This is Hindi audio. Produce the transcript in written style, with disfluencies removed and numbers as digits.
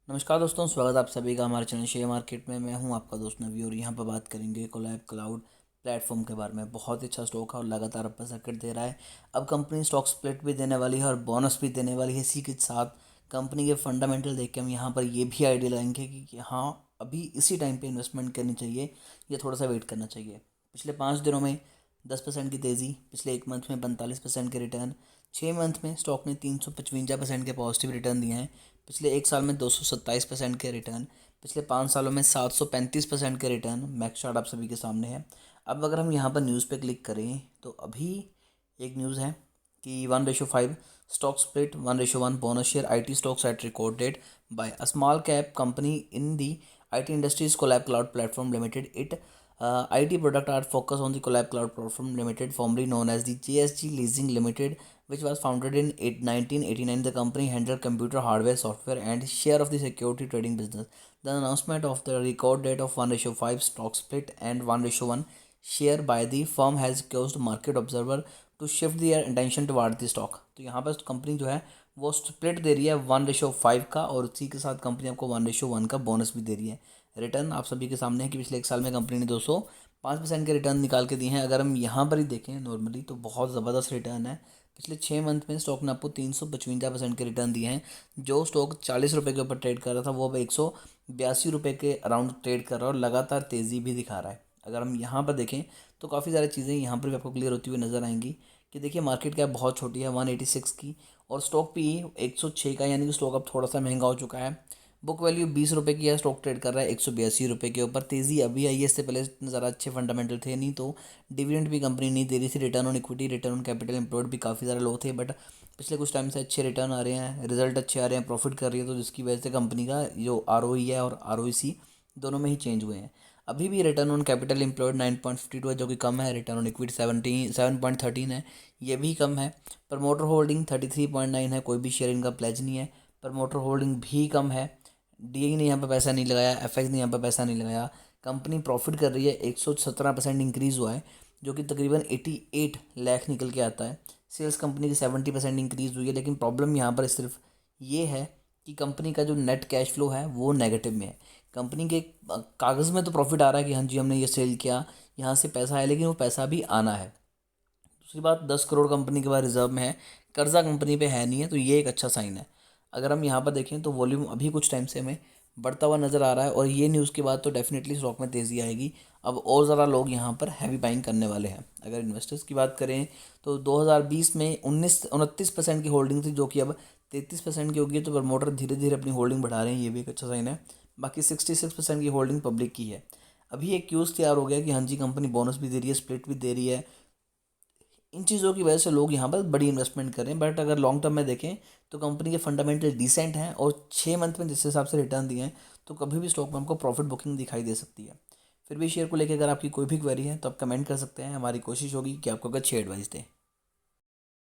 नमस्कार दोस्तों, स्वागत है आप सभी का हमारे चैनल शेयर मार्केट में। मैं हूं आपका दोस्त नवी और यहां पर बात करेंगे कोलैब क्लाउड प्लेटफॉर्म के बारे में। बहुत ही अच्छा स्टॉक है और लगातार अपर सर्किट दे रहा है। अब कंपनी स्टॉक स्प्लिट भी देने वाली है और बोनस भी देने वाली है। इसी के साथ कंपनी के फंडामेंटल देख के हम यहाँ पर ये भी आइडिया लगाएंगे कि हाँ, अभी इसी टाइम पर इन्वेस्टमेंट करनी चाहिए या थोड़ा सा वेट करना चाहिए। पिछले 5 दिनों में 10% की तेज़ी, पिछले एक मंथ में 45% के रिटर्न, 6 मंथ में स्टॉक ने 355% के पॉजिटिव रिटर्न दिए हैं। पिछले एक साल में 227% के रिटर्न, पिछले 5 सालों में 735% के रिटर्न। मैक्स चार्ट आप सभी के सामने है। अब अगर हम यहाँ पर न्यूज़ पे क्लिक करें तो अभी एक न्यूज़ है कि 1:5 stock split, 1:1 bonus share, IT stocks at record date by a small cap company in the IT industries, Collab Cloud Platform Limited. IT product are focused on the Collab Cloud Platform Limited, formerly known as the JSG Leasing Limited, which was founded in 1989. The company handled computer hardware, software, and share of the security trading business. The announcement of the record date of 1:5 stock split and 1:1 share by the firm has caused market observer to shift their attention toward the stock. तो यहाँ पर कंपनी जो है वो स्प्लिट दे रही है 1:5 का, और उसी के साथ कंपनी आपको 1:1 का बोनस भी दे रही है। रिटर्न आप सभी के सामने है कि पिछले एक साल में कंपनी ने 205% के रिटर्न निकाल के दिए हैं। अगर हम यहाँ पर ही देखें नॉर्मली तो बहुत ज़बरदस्त रिटर्न है। पिछले 6 मंथ में स्टॉक ने आपको 355% के रिटर्न दिए हैं। जो स्टॉक 40 रुपये के ऊपर ट्रेड कर रहा था वो अब 182 रुपये के अराउंड ट्रेड कर रहा है और लगातार तेज़ी भी दिखा रहा है। अगर हम यहाँ पर देखें तो काफ़ी सारी चीज़ें यहाँ पर भी आपको क्लियर होती हुई नज़र आएंगी कि देखिए मार्केट कैप बहुत छोटी है 186 की, और स्टॉक पी 106 का, यानी कि स्टॉक अब थोड़ा सा महंगा हो चुका है। बुक वैल्यू 20 रुपये की है, स्टॉक ट्रेड कर रहा है 182 रुपये के ऊपर। तेज़ी अभी आई है, इससे पहले ज़रा अच्छे फंडामेंटल थे नहीं तो डिविडेंड भी कंपनी नहीं दे रही थी। Return on equity, return on capital employed भी काफ़ी ज़्यादा लो थे, बट पिछले कुछ टाइम से अच्छे रिटर्न आ रहे हैं, रिजल्ट अच्छे आ रहे हैं, प्रॉफिट कर रही है, तो जिसकी वजह से कंपनी का जो ROE है और ROIC दोनों में ही चेंज हुए हैं। अभी भी रिटर्न ऑन कैपिटल एम्प्लॉयड 9.52 है, जो कि कम है। रिटर्न ऑन इक्विटी 7.13 है, ये भी कम है। प्रमोटर होल्डिंग 33.9 है, कोई भी शेयर इनका प्लेज नहीं है। प्रमोटर होल्डिंग भी कम है। DI ने यहाँ पर पैसा नहीं लगाया, FX ने यहाँ पर पैसा नहीं लगाया। कंपनी प्रॉफिट कर रही है, 117% इंक्रीज़ हुआ है, जो कि तकरीबन 88 लाख निकल के आता है। सेल्स कंपनी की 70% इंक्रीज़ हुई है, लेकिन प्रॉब्लम यहाँ पर सिर्फ ये है कि कंपनी का जो नेट कैश फ्लो है वो नेगेटिव में है। कंपनी के कागज़ में तो प्रॉफिट आ रहा है कि हाँ जी हमने ये सेल किया, यहाँ से पैसा आया, लेकिन वो पैसा भी आना है। दूसरी बात, 10 करोड़ कंपनी के पास रिजर्व में है, कर्जा कंपनी पे है नहीं है, तो ये एक अच्छा साइन है। अगर हम यहाँ पर देखें तो वॉल्यूम अभी कुछ टाइम से हमें बढ़ता हुआ नज़र आ रहा है, और ये न्यूज़ के बाद तो डेफिनेटली स्टॉक में तेज़ी आएगी। अब और ज़रा लोग यहाँ पर हैवी बाइंग करने वाले हैं। अगर इन्वेस्टर्स की बात करें तो 2020 में 29% की होल्डिंग थी, जो कि अब 33% की होगी है, तो प्रमोटर धीरे धीरे अपनी होल्डिंग बढ़ा रहे हैं, ये भी एक अच्छा साइन है। बाकी 66% की होल्डिंग पब्लिक की है। अभी एक क्यूज़ तैयार हो गया कि हाँ जी कंपनी बोनस भी दे रही है, स्प्लिट भी दे रही है। इन चीज़ों की वजह से लोग यहाँ पर बड़ी इन्वेस्टमेंट करें, बट अगर लॉन्ग टर्म में देखें तो कंपनी के फंडामेंटल डिसेंट हैं, और 6 मंथ में जिस हिसाब से रिटर्न दिए हैं तो कभी भी स्टॉक में हमको प्रॉफिट बुकिंग दिखाई दे सकती है। फिर भी शेयर को लेकर अगर आपकी कोई भी क्वेरी है तो आप कमेंट कर सकते हैं, हमारी कोशिश होगी कि आपको अच्छी एडवाइस दें।